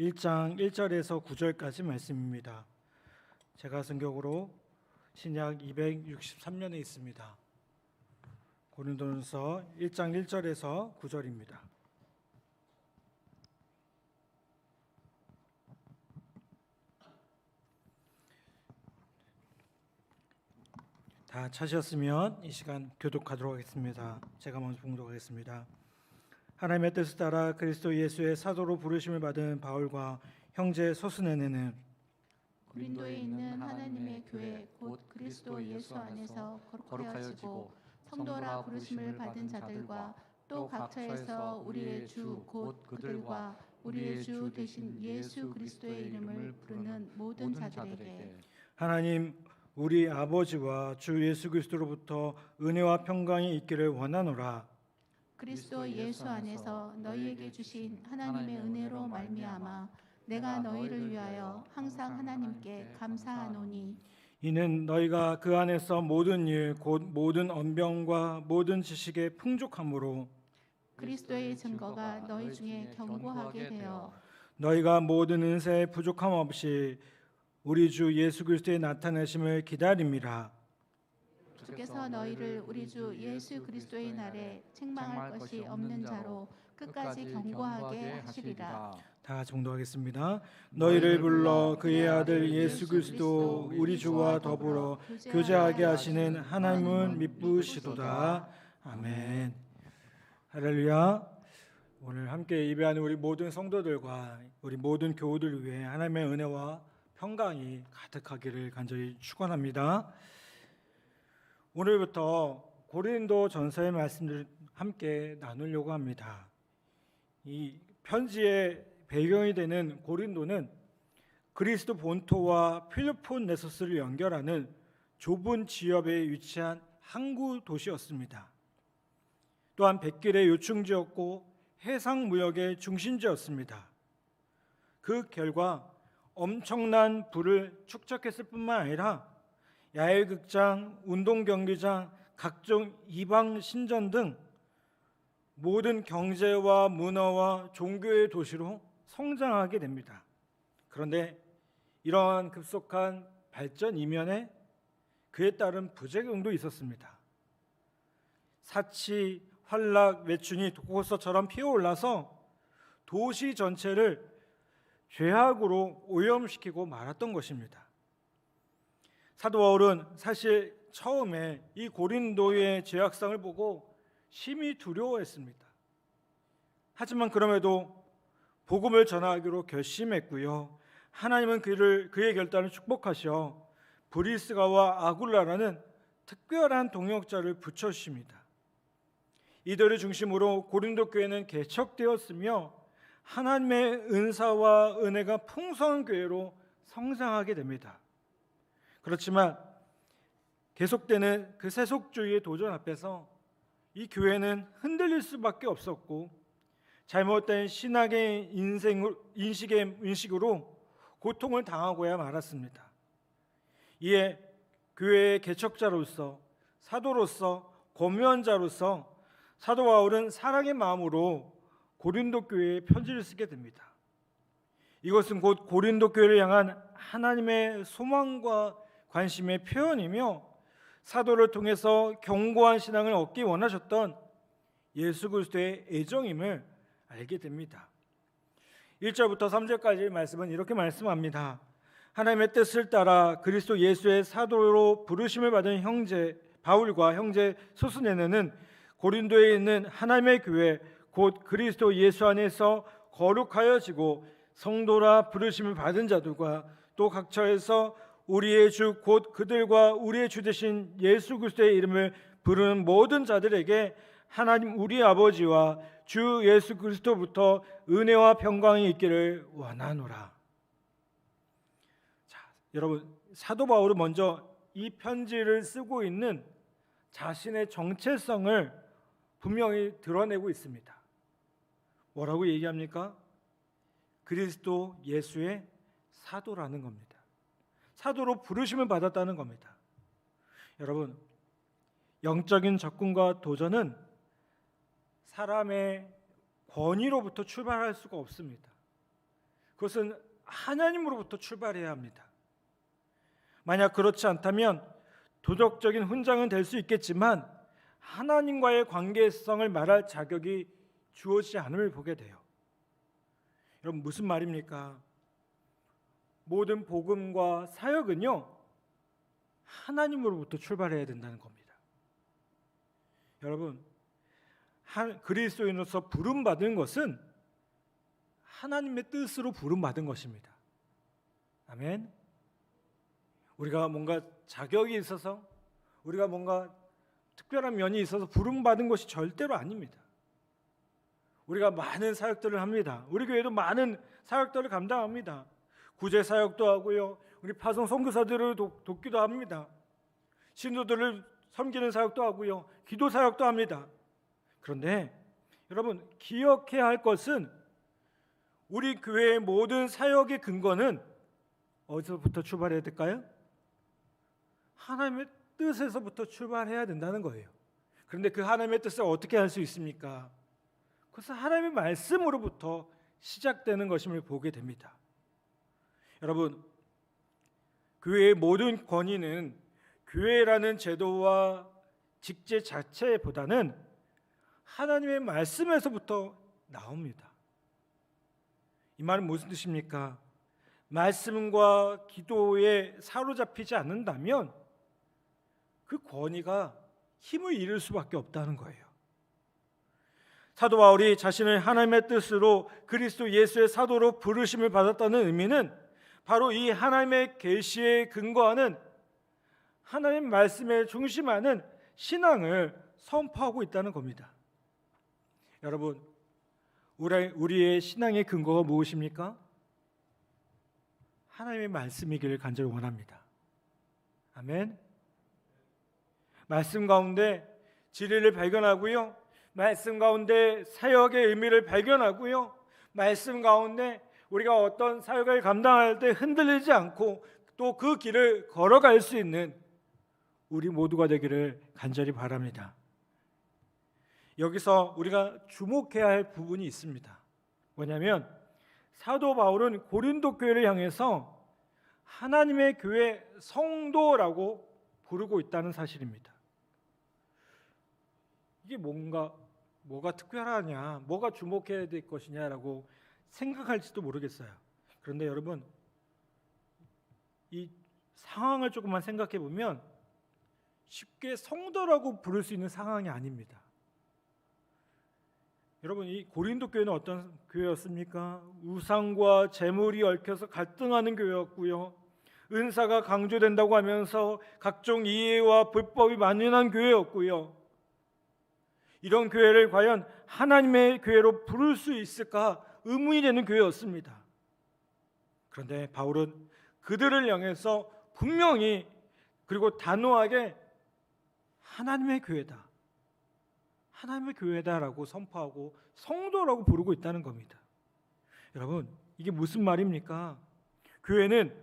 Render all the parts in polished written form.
1장 1절에서 9절까지 말씀입니다. 제가 성경으로 신약 263년에 있습니다. 고린도전서 1장 1절에서 9절입니다. 다 찾으셨으면 이 시간 교독하도록 하겠습니다. 제가 먼저 봉독하겠습니다. 하나님의 뜻을 따라 그리스도 예수의 사도로 부르심을 받은 바울과 형제 소스네네는 고린도에 있는 하나님의 교회 곧 그리스도 예수 안에서 거룩하여지고 성도라 부르심을 받은 자들과 또 각처에서 우리의 주 곧 그들과 우리의 주 되신 예수 그리스도의 이름을 부르는 모든 자들에게 하나님 우리 아버지와 주 예수 그리스도로부터 은혜와 평강이 있기를 원하노라. 그리스도 예수 안에서 너희에게 주신 하나님의 은혜로 말미암아 내가 너희를 위하여 항상 하나님께 감사하노니 이는 너희가 그 안에서 모든 일 곧 모든 언병과 모든 지식에 풍족함으로 그리스도의 증거가 너희 중에 견고하게 되어 너희가 모든 은사에 부족함 없이 우리 주 예수 그리스도의 나타나심을 기다림이라. 주께서 너희를 우리 주 예수 그리스도의 날에 책망할 것이 없는 자로 끝까지 견고하게 하시리라. 다 같이 봉독하겠습니다. 너희를 불러 그의 아들 예수 그리스도 우리 주와 더불어 교제하게 하시는 하나님은 미쁘시도다. 아멘. 할렐루야. 오늘 함께 예배하는 우리 모든 성도들과 우리 모든 교우들 위해 하나님의 은혜와 평강이 가득하기를 간절히 축원합니다. 오늘부터 고린도 전서의 말씀을 함께 나누려고 합니다. 이 편지의 배경이 되는 고린도는 그리스도 본토와 필리폰 네소스를 연결하는 좁은 지역에 위치한 항구 도시였습니다. 또한 백길의 요충지였고 해상 무역의 중심지였습니다. 그 결과 엄청난 부를 축적했을 뿐만 아니라 야외극장, 운동경기장, 각종 이방 신전 등 모든 경제와 문화와 종교의 도시로 성장하게 됩니다. 그런데 이러한 급속한 발전 이면에 그에 따른 부작용도 있었습니다. 사치, 환락, 매춘이 독호서처럼 피어올라서 도시 전체를 죄악으로 오염시키고 말았던 것입니다. 사도 바울은 사실 처음에 이 고린도의 죄악상을 보고 심히 두려워했습니다. 하지만 그럼에도 복음을 전하기로 결심했고요. 하나님은 그의 결단을 축복하셔 브리스가와 아굴라라는 특별한 동역자를 붙여주십니다. 이들을 중심으로 고린도 교회는 개척되었으며 하나님의 은사와 은혜가 풍성한 교회로 성장하게 됩니다. 그렇지만 계속되는 그 세속주의의 도전 앞에서 이 교회는 흔들릴 수밖에 없었고 잘못된 신학의 인식으로 고통을 당하고야 말았습니다. 이에 교회의 개척자로서 사도로서 권면자로서 사도 바울은 사랑의 마음으로 고린도 교회에 편지를 쓰게 됩니다. 이것은 곧 고린도 교회를 향한 하나님의 소망과 관심의 표현이며 사도를 통해서 견고한 신앙을 얻기 원하셨던 예수 그리스도의 애정임을 알게 됩니다. 1절부터 3절까지의 말씀은 이렇게 말씀합니다. 하나님의 뜻을 따라 그리스도 예수의 사도로 부르심을 받은 형제 바울과 형제 소스네네는 고린도에 있는 하나님의 교회 곧 그리스도 예수 안에서 거룩하여지고 성도라 부르심을 받은 자들과 또 각처에서 우리의 주 곧 그들과 우리의 주 되신 예수 그리스도의 이름을 부르는 모든 자들에게 하나님 우리 아버지와 주 예수 그리스도부터 은혜와 평강이 있기를 원하노라. 자, 여러분 사도 바울은 먼저 이 편지를 쓰고 있는 자신의 정체성을 분명히 드러내고 있습니다. 뭐라고 얘기합니까? 그리스도 예수의 사도라는 겁니다. 사도로 부르심을 받았다는 겁니다. 여러분, 영적인 접근과 도전은 사람의 권위로부터 출발할 수가 없습니다. 그것은 하나님으로부터 출발해야 합니다. 만약 그렇지 않다면 도덕적인 훈장은 될 수 있겠지만 하나님과의 관계성을 말할 자격이 주어지지 않음을 보게 돼요. 여러분, 무슨 말입니까? 모든 복음과 사역은요, 하나님으로부터 출발해야 된다는 겁니다. 여러분, 그리스도인으로서 부름받은 것은 하나님의 뜻으로 부름받은 것입니다. 아멘. 우리가 뭔가 자격이 있어서, 우리가 뭔가 특별한 면이 있어서 부름받은 것이 절대로 아닙니다. 우리가 많은 사역들을 합니다. 우리 교회도 많은 사역들을 감당합니다. 구제 사역도 하고요, 우리 파송 선교사들을 돕기도 합니다. 신도들을 섬기는 사역도 하고요, 기도 사역도 합니다. 그런데 여러분, 기억해야 할 것은 우리 교회의 모든 사역의 근거는 어디서부터 출발해야 될까요? 하나님의 뜻에서부터 출발해야 된다는 거예요. 그런데 그 하나님의 뜻을 어떻게 할 수 있습니까? 그것은 하나님의 말씀으로부터 시작되는 것임을 보게 됩니다. 여러분, 교회의 모든 권위는 교회라는 제도와 직제 자체보다는 하나님의 말씀에서부터 나옵니다. 이 말은 무슨 뜻입니까? 말씀과 기도에 사로잡히지 않는다면 그 권위가 힘을 잃을 수밖에 없다는 거예요. 사도 바울이 자신을 하나님의 뜻으로 그리스도 예수의 사도로 부르심을 받았다는 의미는 바로 이 하나님의 계시에 근거하는 하나님 말씀에 중심하는 신앙을 선포하고 있다는 겁니다. 여러분, 우리의 신앙의 근거가 무엇입니까? 하나님의 말씀이기를 간절히 원합니다. 아멘. 말씀 가운데 진리를 발견하고요, 말씀 가운데 사역의 의미를 발견하고요, 말씀 가운데 우리가 어떤 사역을 감당할 때 흔들리지 않고 또 그 길을 걸어갈 수 있는 우리 모두가 되기를 간절히 바랍니다. 여기서 우리가 주목해야 할 부분이 있습니다. 뭐냐면 사도 바울은 고린도 교회를 향해서 하나님의 교회 성도라고 부르고 있다는 사실입니다. 이게 뭐가 특별하냐, 뭐가 주목해야 될 것이냐라고 생각할지도 모르겠어요. 그런데 여러분, 이 상황을 조금만 생각해 보면 쉽게 성도라고 부를 수 있는 상황이 아닙니다. 여러분, 이 고린도 교회는 어떤 교회였습니까? 우상과 재물이 얽혀서 갈등하는 교회였고요, 은사가 강조된다고 하면서 각종 이해와 불법이 만연한 교회였고요, 이런 교회를 과연 하나님의 교회로 부를 수 있을까 의문이 되는 교회였습니다. 그런데 바울은 그들을 향해서 분명히 그리고 단호하게 하나님의 교회다, 하나님의 교회다라고 선포하고 성도라고 부르고 있다는 겁니다. 여러분, 이게 무슨 말입니까? 교회는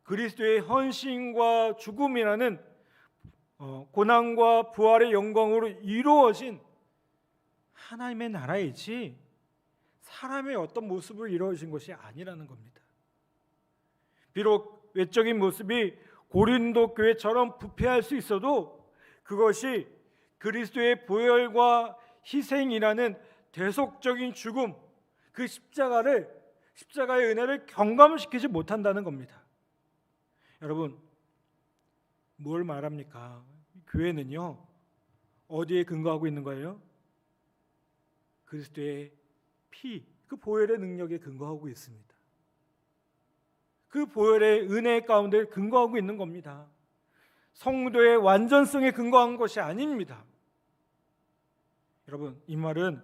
그리스도의 헌신과 죽음이라는 고난과 부활의 영광으로 이루어진 하나님의 나라이지 사람의 어떤 모습으로 이루어진 것이 아니라는 겁니다. 비록 외적인 모습이 고린도 교회처럼 부패할 수 있어도 그것이 그리스도의 보혈과 희생이라는 대속적인 죽음, 그 십자가의 은혜를 경감시키지 못한다는 겁니다. 여러분, 뭘 말합니까? 교회는요, 어디에 근거하고 있는 거예요? 그리스도의 피, 그 보혈의 능력에 근거하고 있습니다. 그 보혈의 은혜 가운데 근거하고 있는 겁니다. 성도의 완전성에 근거한 것이 아닙니다. 여러분, 이 말은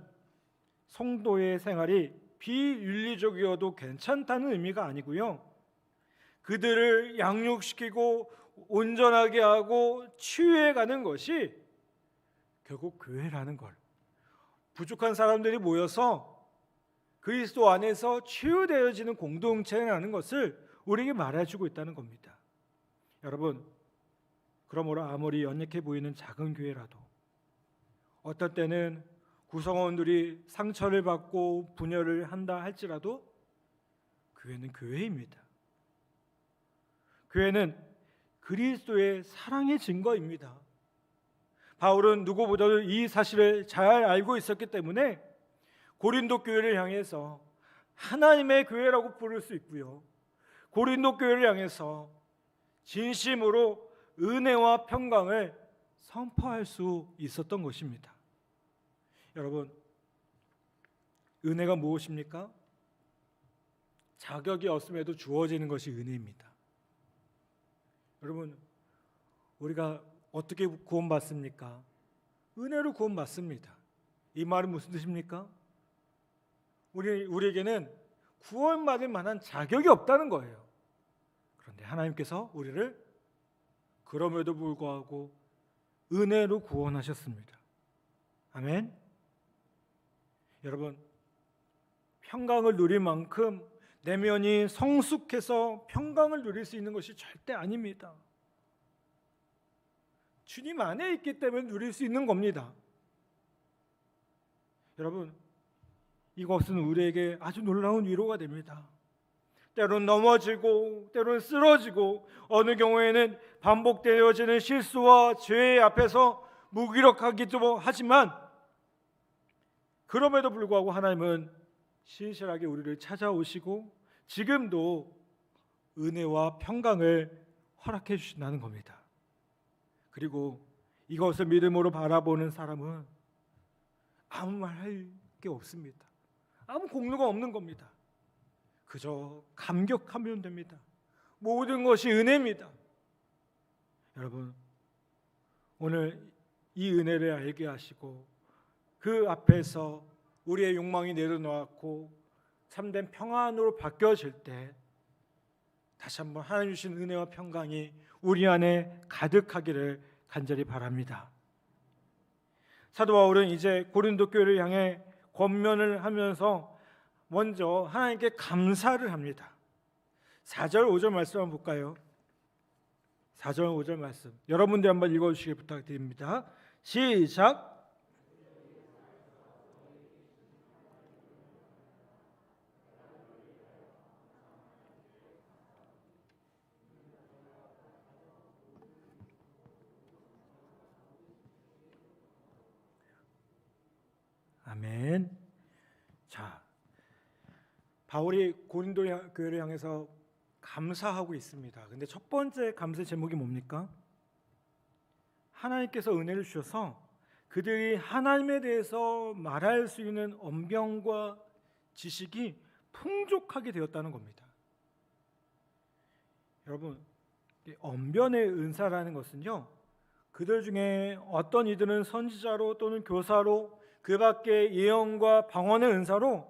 성도의 생활이 비윤리적이어도 괜찮다는 의미가 아니고요, 그들을 양육시키고 온전하게 하고 치유해가는 것이 결국 교회라는 걸, 부족한 사람들이 모여서 그리스도 안에서 치유되어지는 공동체라는 것을 우리에게 말해주고 있다는 겁니다. 여러분, 그러므로 아무리 연약해 보이는 작은 교회라도 어떨 때는 구성원들이 상처를 받고 분열을 한다 할지라도 교회는 교회입니다. 교회는 그리스도의 사랑의 증거입니다. 바울은 누구보다도 이 사실을 잘 알고 있었기 때문에 고린도 교회를 향해서 하나님의 교회라고 부를 수 있고요, 고린도 교회를 향해서 진심으로 은혜와 평강을 선포할 수 있었던 것입니다. 여러분, 은혜가 무엇입니까? 자격이 없음에도 주어지는 것이 은혜입니다. 여러분, 우리가 어떻게 구원받습니까? 은혜로 구원받습니다. 이 말은 무슨 뜻입니까? 우리에게는 구원받을 만한 자격이 없다는 거예요. 그런데 하나님께서 우리를 그럼에도 불구하고 은혜로 구원하셨습니다. 아멘. 여러분, 평강을 누릴 만큼 내면이 성숙해서 평강을 누릴 수 있는 것이 절대 아닙니다. 주님 안에 있기 때문에 누릴 수 있는 겁니다. 여러분, 이것은 우리에게 아주 놀라운 위로가 됩니다. 때로는 넘어지고 때로는 쓰러지고 어느 경우에는 반복되어지는 실수와 죄 앞에서 무기력하기도 하지만, 그럼에도 불구하고 하나님은 신실하게 우리를 찾아오시고 지금도 은혜와 평강을 허락해 주신다는 겁니다. 그리고 이것을 믿음으로 바라보는 사람은 아무 말 할 게 없습니다. 아무 공로가 없는 겁니다. 그저 감격하면 됩니다. 모든 것이 은혜입니다. 여러분, 오늘 이 은혜를 알게 하시고 그 앞에서 우리의 욕망이 내려놓았고 참된 평안으로 바뀌어질 때 다시 한번 하나님 주신 은혜와 평강이 우리 안에 가득하기를 간절히 바랍니다. 사도 바울은 이제 고린도 교회를 향해 권면을 하면서 먼저 하나님께 감사를 합니다. 4절 5절 말씀 한번 볼까요? 4절 5절 말씀 여러분들 한번 읽어주시기 부탁드립니다. 시작. 아멘. 자, 바울이 고린도 교회를 향해서 감사하고 있습니다. 근데 첫 번째 감사 제목이 뭡니까? 하나님께서 은혜를 주셔서 그들이 하나님에 대해서 말할 수 있는 언변과 지식이 풍족하게 되었다는 겁니다. 여러분, 언변의 은사라는 것은요, 그들 중에 어떤 이들은 선지자로 또는 교사로, 그 밖에 예언과 방언의 은사로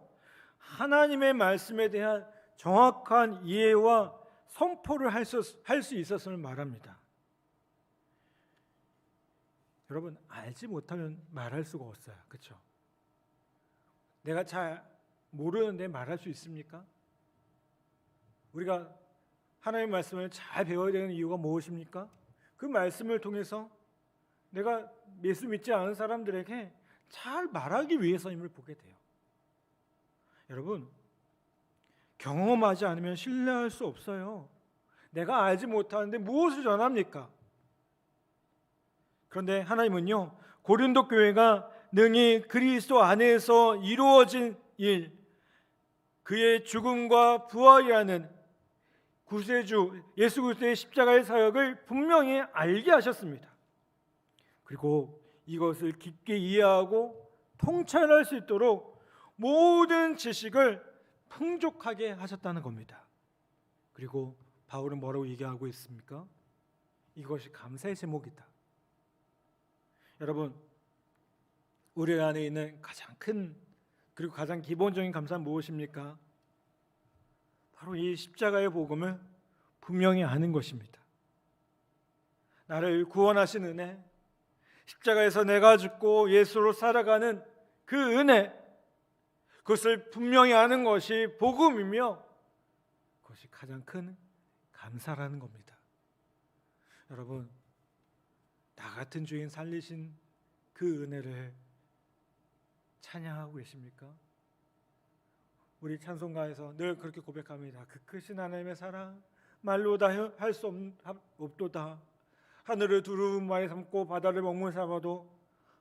하나님의 말씀에 대한 정확한 이해와 선포를 할 수 있었음을 말합니다. 여러분, 알지 못하면 말할 수가 없어요. 그렇죠? 내가 잘 모르는데 말할 수 있습니까? 우리가 하나님의 말씀을 잘 배워야 되는 이유가 무엇입니까? 그 말씀을 통해서 내가 예수 믿지 않은 사람들에게 잘 말하기 위해서임을 보게 돼요. 여러분, 경험하지 않으면 신뢰할 수 없어요. 내가 알지 못하는데 무엇을 전합니까? 그런데 하나님은요, 고린도 교회가 능히 그리스도 안에서 이루어진 일, 그의 죽음과 부활이라는 구세주 예수 그리스도의 십자가의 사역을 분명히 알게 하셨습니다. 그리고 이것을 깊게 이해하고 통찰할 수 있도록 모든 지식을 풍족하게 하셨다는 겁니다. 그리고 바울은 뭐라고 얘기하고 있습니까? 이것이 감사의 제목이다. 여러분, 우리 안에 있는 가장 큰 그리고 가장 기본적인 감사는 무엇입니까? 바로 이 십자가의 복음을 분명히 아는 것입니다. 나를 구원하신 은혜, 십자가에서 내가 죽고 예수로 살아가는 그 은혜, 그것을 분명히 아는 것이 복음이며 그것이 가장 큰 감사라는 겁니다. 여러분, 나 같은 죄인 살리신 그 은혜를 찬양하고 계십니까? 우리 찬송가에서 늘 그렇게 고백합니다. 그 크신 하나님의 사랑 말로 다 할 수 없도다. 하늘을 두루마리 삼고 바다를 먹물 삼아도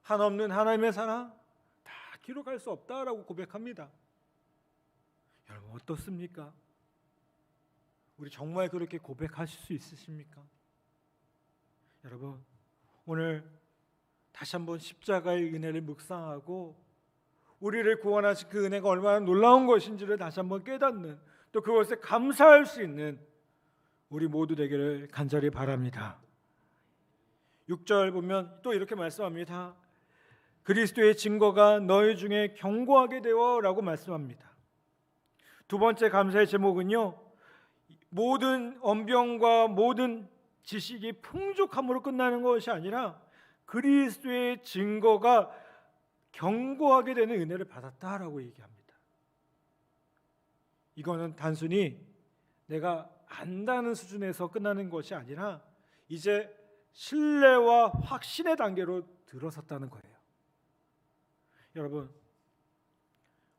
한없는 하나님의 사랑 다 기록할 수 없다라고 고백합니다. 여러분 어떻습니까? 우리 정말 그렇게 고백하실 수 있으십니까? 여러분 오늘 다시 한번 십자가의 은혜를 묵상하고 우리를 구원하신 그 은혜가 얼마나 놀라운 것인지를 다시 한번 깨닫는, 또 그것에 감사할 수 있는 우리 모두 되기를 간절히 바랍니다. 6절 보면 또 이렇게 말씀합니다. 그리스도의 증거가 너희 중에 견고하게 되어 라고 말씀합니다. 두 번째 감사의 제목은요, 모든 언병과 모든 지식이 풍족함으로 끝나는 것이 아니라 그리스도의 증거가 견고하게 되는 은혜를 받았다라고 얘기합니다. 이거는 단순히 내가 안다는 수준에서 끝나는 것이 아니라 이제 신뢰와 확신의 단계로 들어섰다는 거예요. 여러분,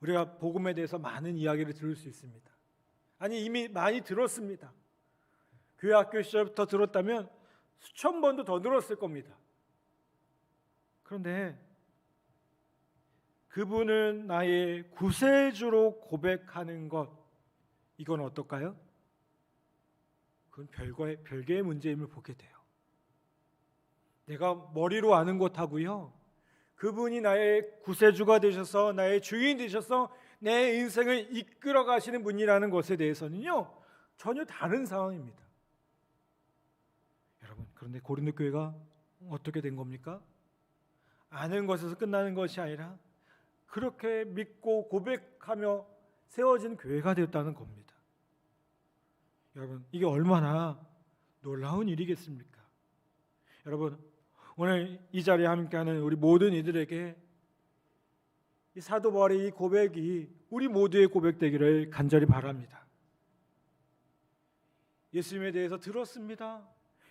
우리가 복음에 대해서 많은 이야기를 들을 수 있습니다. 아니 이미 많이 들었습니다. 교회 학교 시절부터 들었다면 수천 번도 더 들었을 겁니다. 그런데 그분을 나의 구세주로 고백하는 것, 이건 어떨까요? 그건 별개의 문제임을 보게 돼요. 내가 머리로 아는 것하고요, 그분이 나의 구세주가 되셔서 나의 주인 되셔서 내 인생을 이끌어 가시는 분이라는 것에 대해서는요 전혀 다른 상황입니다. 여러분, 그런데 고린도 교회가 어떻게 된 겁니까? 아는 것에서 끝나는 것이 아니라 그렇게 믿고 고백하며 세워진 교회가 되었다는 겁니다. 여러분, 이게 얼마나 놀라운 일이겠습니까? 여러분, 오늘 이 자리에 함께하는 우리 모든 이들에게 이 사도 바울의 이 고백이 우리 모두의 고백되기를 간절히 바랍니다. 예수님에 대해서 들었습니다.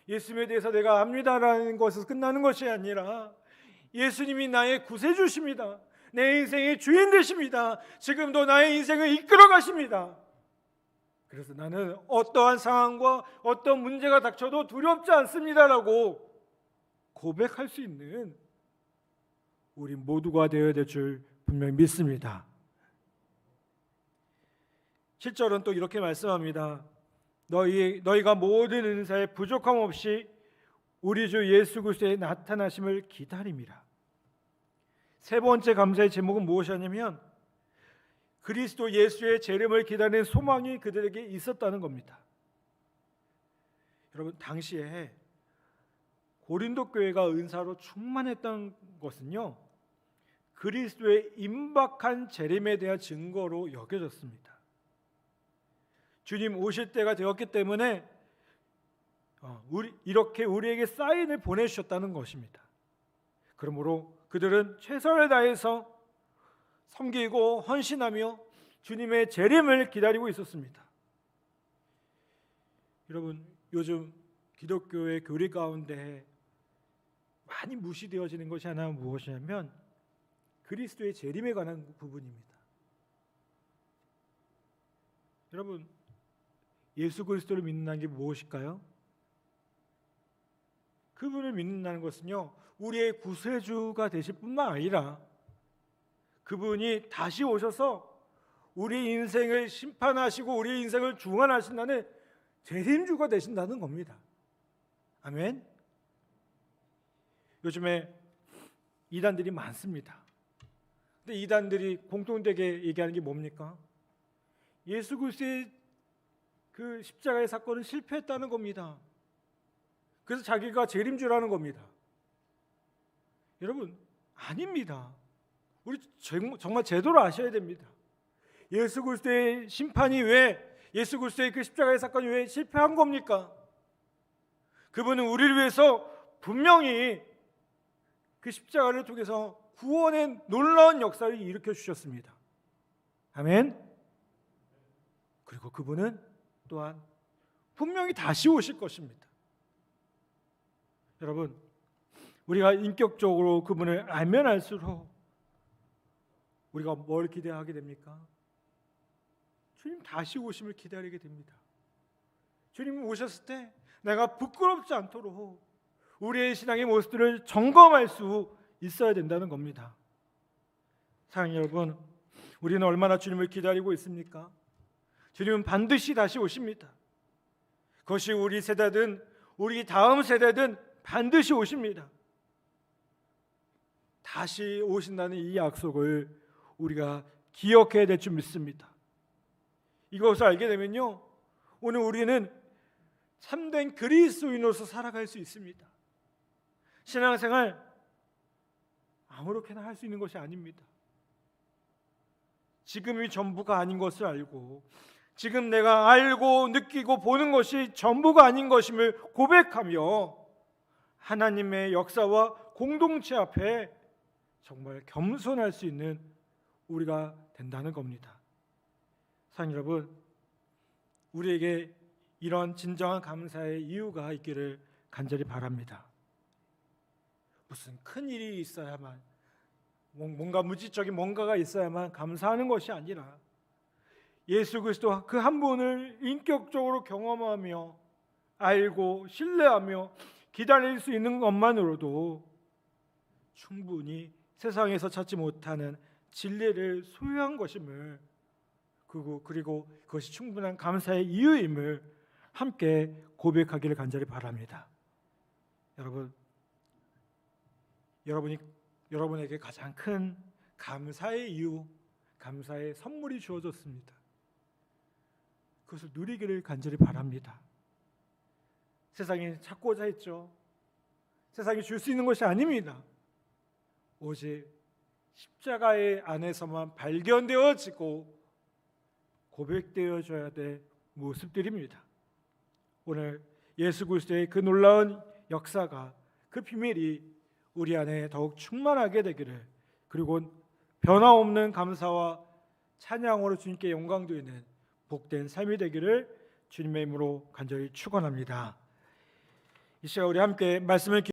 예수님에 대해서 내가 압니다라는 것에서 끝나는 것이 아니라 예수님이 나의 구세주십니다. 내 인생의 주인 되십니다. 지금도 나의 인생을 이끌어 가십니다. 그래서 나는 어떠한 상황과 어떤 문제가 닥쳐도 두렵지 않습니다라고 고백할 수 있는 우리 모두가 되어야 될 줄 분명히 믿습니다. 7절은 또 이렇게 말씀합니다. 너희가 모든 은사에 부족함 없이 우리 주 예수 그리스도의 나타나심을 기다림이라. 세 번째 감사의 제목은 무엇이냐면 그리스도 예수의 재림을 기다리는 소망이 그들에게 있었다는 겁니다. 여러분, 당시에 고린도 교회가 은사로 충만했던 것은요, 그리스도의 임박한 재림에 대한 증거로 여겨졌습니다. 주님 오실 때가 되었기 때문에 이렇게 우리에게 사인을 보내주셨다는 것입니다. 그러므로 그들은 최선을 다해서 섬기고 헌신하며 주님의 재림을 기다리고 있었습니다. 여러분, 요즘 기독교의 교리 가운데 많이 무시되어지는 것이 하나 무엇이냐면 그리스도의 재림에 관한 부분입니다. 여러분, 예수 그리스도를 믿는다는 게 무엇일까요? 그분을 믿는다는 것은요, 우리의 구세주가 되실 뿐만 아니라 그분이 다시 오셔서 우리 인생을 심판하시고 우리 인생을 중환하신다는 재림주가 되신다는 겁니다. 아멘. 요즘에 이단들이 많습니다. 근데 이단들이 공통되게 얘기하는 게 뭡니까? 예수 그리스도의 그 십자가의 사건은 실패했다는 겁니다. 그래서 자기가 재림주라는 겁니다. 여러분, 아닙니다. 우리 정말 제대로 아셔야 됩니다. 예수 그리스도의 심판이 왜, 예수 그리스도의 그 십자가의 사건이 왜 실패한 겁니까? 그분은 우리를 위해서 분명히 그 십자가를 통해서 구원의 놀라운 역사를 일으켜 주셨습니다. 아멘. 그리고 그분은 또한 분명히 다시 오실 것입니다. 여러분, 우리가 인격적으로 그분을 알면 알수록 우리가 뭘 기대하게 됩니까? 주님 다시 오심을 기다리게 됩니다. 주님 오셨을 때 내가 부끄럽지 않도록 우리의 신앙의 모습들을 점검할 수 있어야 된다는 겁니다. 사랑하는 여러분, 우리는 얼마나 주님을 기다리고 있습니까? 주님은 반드시 다시 오십니다. 그것이 우리 세대든 우리 다음 세대든 반드시 오십니다. 다시 오신다는 이 약속을 우리가 기억해야 될 줄 믿습니다. 이것을 알게 되면요, 오늘 우리는 참된 그리스도인으로서 살아갈 수 있습니다. 신앙생활 아무렇게나 할 수 있는 것이 아닙니다. 지금이 전부가 아닌 것을 알고, 지금 내가 알고 느끼고 보는 것이 전부가 아닌 것임을 고백하며 하나님의 역사와 공동체 앞에 정말 겸손할 수 있는 우리가 된다는 겁니다. 사랑하는 여러분, 우리에게 이런 진정한 감사의 이유가 있기를 간절히 바랍니다. 무슨 큰 일이 있어야만, 뭔가 물질적인 뭔가가 있어야만 감사하는 것이 아니라 예수 그리스도 그 한 분을 인격적으로 경험하며 알고 신뢰하며 기다릴 수 있는 것만으로도 충분히 세상에서 찾지 못하는 진리를 소유한 것임을, 그리고 그것이 충분한 감사의 이유임을 함께 고백하기를 간절히 바랍니다. 여러분에게 가장 큰 감사의 이유, 감사의 선물이 주어졌습니다. 그것을 누리기를 간절히 바랍니다. 세상이 찾고자 했죠. 세상이 줄 수 있는 것이 아닙니다. 오직 십자가의 안에서만 발견되어지고 고백되어져야 될 모습들입니다. 오늘 예수 그리스도의 그 놀라운 역사가, 그 비밀이 우리 안에 더욱 충만하게 되기를, 그리고 변화없는 감사와 찬양으로 주님께 영광 돌리는 복된 삶이 되기를 주님의 이름으로 간절히 축원합니다. 이 시간 우리 함께 말씀을